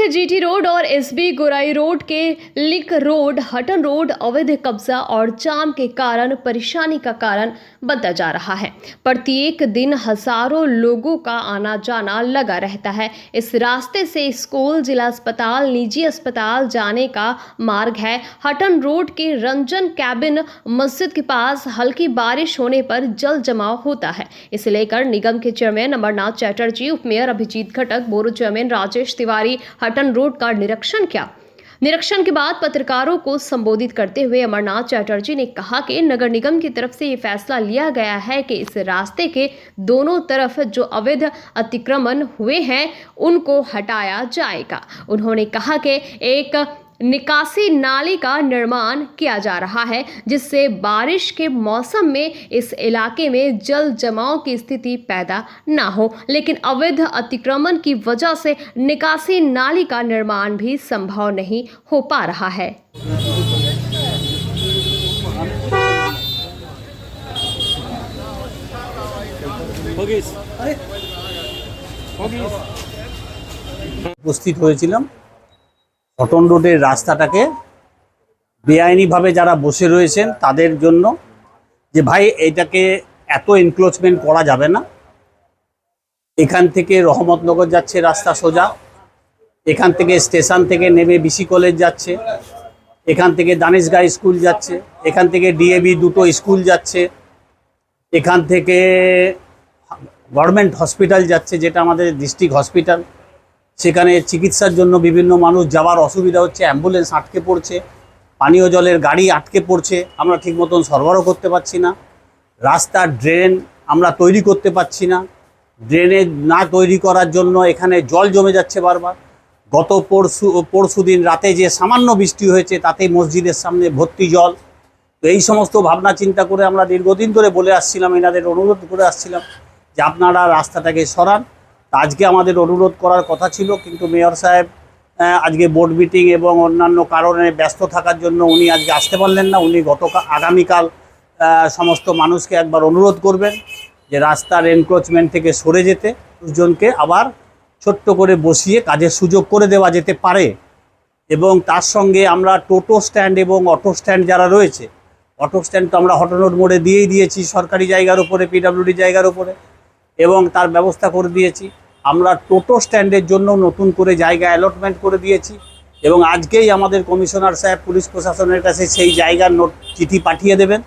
के GT road और SB गोराई road के लिंक रोड, हटन रोड अवैध कब्जा और जाम के कारण परेशानी का कारण बनता जा रहा है। प्रत्येक दिन हजारों लोगों का आना जाना लगा रहता है। इस रास्ते से स्कूल, जिला अस्पताल, निजी अस्पताल जाने का मार्ग है। हटन रोड के रंजन कैबिन मस्जिद के पास हल्की बारिश होने पर जल जमाव होता है। इसे लेकर निगम के चेयरमैन अमरनाथ चटर्जी, उप मेयर अभिजीत घटक, बोरो चेयरमैन राजेश तिवारी हटन रोड का निरीक्षण किया। निरीक्षण के बाद पत्रकारों को संबोधित करते हुए अमरनाथ चटर्जी ने कहा कि नगर निगम की तरफ से ये फैसला लिया गया है कि इस रास्ते के दोनों तरफ जो अवैध अतिक्रमण हुए हैं उनको हटाया जाएगा। उन्होंने कहा कि एक निकासी नाली का निर्माण किया जा रहा है, जिससे बारिश के मौसम में इस इलाके में जल जमाव की स्थिति पैदा ना हो, लेकिन अवैध अतिक्रमण की वजह से निकासी नाली का निर्माण भी संभव नहीं हो पा रहा है। উপস্থিত হয়েছিলাম হটন রোডের রাস্তাটাকে বেআইনিভাবে যারা বসে রয়েছেন তাদের জন্য, যে ভাই এটাকে এত এনক্রোচমেন্ট করা যাবে না। এখান থেকে রহমতনগর যাচ্ছে রাস্তা সোজা, এখান থেকে স্টেশন থেকে নেমে বিসি কলেজ যাচ্ছে, এখান থেকে দানিশগাঁ স্কুল যাচ্ছে, এখান থেকে ডিএবি দুটো স্কুল যাচ্ছে, এখান থেকে গভর্নমেন্ট হসপিটাল যাচ্ছে যেটা আমাদের ডিস্ট্রিক্ট হসপিটাল। সেখানে চিকিৎসার জন্য বিভিন্ন মানুষ যাওয়ার অসুবিধা হচ্ছে, অ্যাম্বুলেন্স আটকে পড়ছে, পানীয় জলের গাড়ি আটকে পড়ছে, আমরা ঠিক মতন সরবরাহ করতে পারছি না। রাস্তার ড্রেন আমরা তৈরি করতে পারছি না। ড্রেনে না তৈরি করার জন্য এখানে জল জমে যাচ্ছে বারবার। গত পরশু দিন রাতে যে সামান্য বৃষ্টি হয়েছে তাতেই মসজিদের সামনে ভর্তি জল। তো এই সমস্ত ভাবনা চিন্তা করে আমরা দীর্ঘদিন ধরে বলে আসছিলাম, এনাদের অনুরোধ করে আসছিলাম যে আপনারা রাস্তাটাকে সরান। আজকে আমাদের অনুরোধ করার কথা ছিল, কিন্তু মেয়র সাহেব আজকে বোর্ড মিটিং এবং অন্যান্য কারণে ব্যস্ত থাকার জন্য উনি আজকে আসতে পারলেন না। উনি আগামীকাল সমস্ত মানুষকে একবার অনুরোধ করবেন যে রাস্তার এনক্রোচমেন্ট থেকে সরে যেতে, দুজনকে আবার ছোট্ট করে বসিয়ে কাজের সুযোগ করে দেওয়া যেতে পারে। এবং তার সঙ্গে আমরা টোটো স্ট্যান্ড এবং অটো স্ট্যান্ড যারা রয়েছে, অটো স্ট্যান্ড তো আমরা হটন রোড মোড়ে দিয়েই দিয়েছি সরকারি জায়গার উপরে, পিডব্লিউডি জায়গার উপরে, এবং তার ব্যবস্থা করে দিয়েছি। আমরা টোটো স্ট্যান্ডের জন্য নতুন করে জায়গা অ্যালটমেন্ট করে দিয়েছি এবং আজকেই আমাদের কমিশনার সাহেব পুলিশ প্রশাসনের কাছে সেই জায়গার চিঠি পাঠিয়ে দেবেন।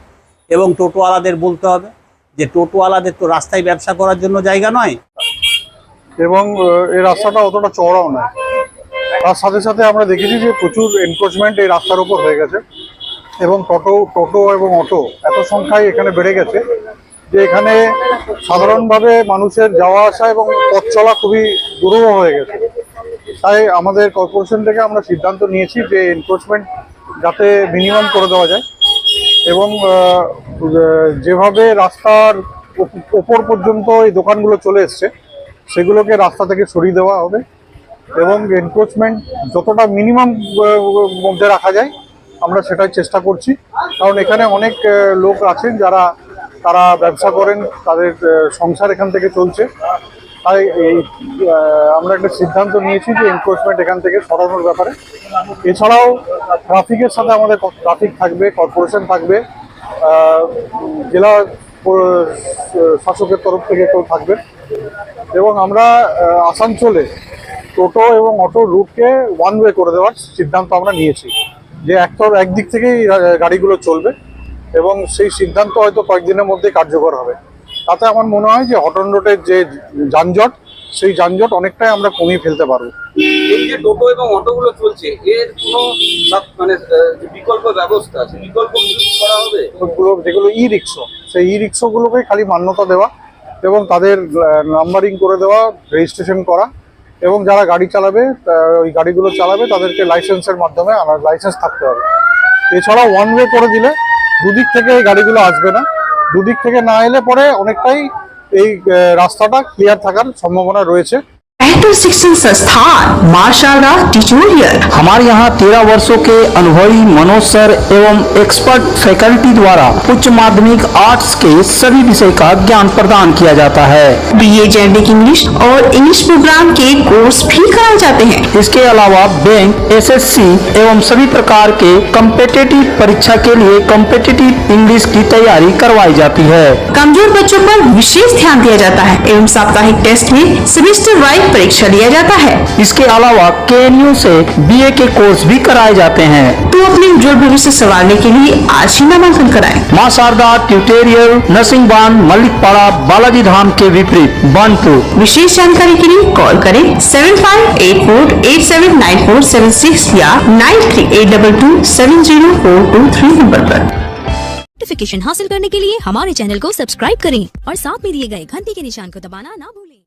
এবং টোটোওয়ালাদের বলতে হবে যে টোটোওয়ালাদের তো রাস্তায় ব্যবসা করার জন্য জায়গা নয়, এবং এই রাস্তাটা অতটা চওড়াও নয়। তার সাথে সাথে আমরা দেখেছি যে প্রচুর এনক্রোচমেন্ট এই রাস্তার উপর হয়ে গেছে, এবং টোটো এবং অটো এত সংখ্যায় এখানে বেড়ে গেছে যে এখানে সাধারণভাবে মানুষের যাওয়া আসা এবং পথ চলা খুবই দুরূহ হয়ে গেছে। তাই আমাদের কর্পোরেশন থেকে আমরা সিদ্ধান্ত নিয়েছি যে এনক্রোচমেন্ট যাতে মিনিমাম করে দেওয়া যায়, এবং যেভাবে রাস্তার ওপর পর্যন্ত এই দোকানগুলো চলে এসছে সেগুলোকে রাস্তা থেকে সরিয়ে দেওয়া হবে, এবং এনক্রোচমেন্ট যতটা মিনিমাম মধ্যে রাখা যায় আমরা সেটাই চেষ্টা করছি। কারণ এখানে অনেক লোক আছেন তারা ব্যবসা করেন, তাদের সংসার এখান থেকে চলছে। তাই আমরা একটা সিদ্ধান্ত নিয়েছি যে এনক্রোচমেন্ট এখান থেকে সরানোর ব্যাপারে। এছাড়াও ট্রাফিকের সাথে আমাদের ট্রাফিক থাকবে, কর্পোরেশন থাকবে, জেলা শাসকের তরফ থেকে কেউ থাকবে, এবং আমরা আসানসোলে টোটো এবং অটো রুটকে ওয়ান ওয়ে করে দেওয়ার সিদ্ধান্ত আমরা নিয়েছি, যে একদিক থেকেই গাড়িগুলো চলবে, এবং সেই সিদ্ধান্ত হয়তো কয়েকদিনের মধ্যে কার্যকর হবে। তাতে আমার মনে হয় যে হটন রোডের যে যানজট, সেই যানজট অনেকটাই আমরা কমিয়ে ফেলতে পারবো। এই যে টোটো এবং অটোগুলো চলছে, এর কোনো মানে বিকল্প ব্যবস্থা আছে, বিকল্প করা হবে? যেগুলো ই রিক্সা, সেই ই রিক্সাগুলোকে খালি মান্যতা দেওয়া এবং তাদের নাম্বারিং করে দেওয়া, রেজিস্ট্রেশন করা, এবং যারা গাড়ি চালাবে, ওই গাড়িগুলো চালাবে তাদেরকে লাইসেন্সের মাধ্যমে লাইসেন্স থাকতে হবে। এছাড়া ওয়ান ওয়ে করে দিলে দুদিক থেকে এই গাড়িগুলো আসবে না। দুদিক থেকে না এলে পরে অনেকটাই এই রাস্তাটা ক্লিয়ার থাকার সম্ভাবনা রয়েছে। बेहतर शिक्षण संस्थान मां शारदा ट्यूटोरियल। हमारे यहाँ 13 वर्षों के अनुभवी मनोज सर एवं एक्सपर्ट फैकल्टी द्वारा उच्च माध्यमिक आर्ट्स के सभी विषय का ज्ञान प्रदान किया जाता है। BA जेनेरिक इंग्लिश और इंग्लिश प्रोग्राम के कोर्स भी कराए जाते हैं। इसके अलावा बैंक, SSC एवं सभी प्रकार के कॉम्पिटिटिव परीक्षा के लिए कॉम्पिटिटिव इंग्लिश की तैयारी करवाई जाती है। कमजोर बच्चों पर विशेष ध्यान दिया जाता है एवं साप्ताहिक टेस्ट में सेमेस्टर वाइज परीक्षा लिया जाता है। इसके अलावा KNU से BA के कोर्स भी कराए जाते हैं। तो अपने उज्जवल भविष्य संवारने के लिए आज ही नामांकन कराएं। मां शारदा ट्यूटोरियल, नरसिंहबान, मल्लिकपाड़ा, बालाजी धाम के विपरीत बनपुर। विशेष जानकारी के लिए कॉल करें 7584879476 या 9382270423 नंबर पर। नोटिफिकेशन हासिल करने के लिए हमारे चैनल को सब्सक्राइब करें और साथ में दिए गए घंटी के निशान को दबाना ना भूलें।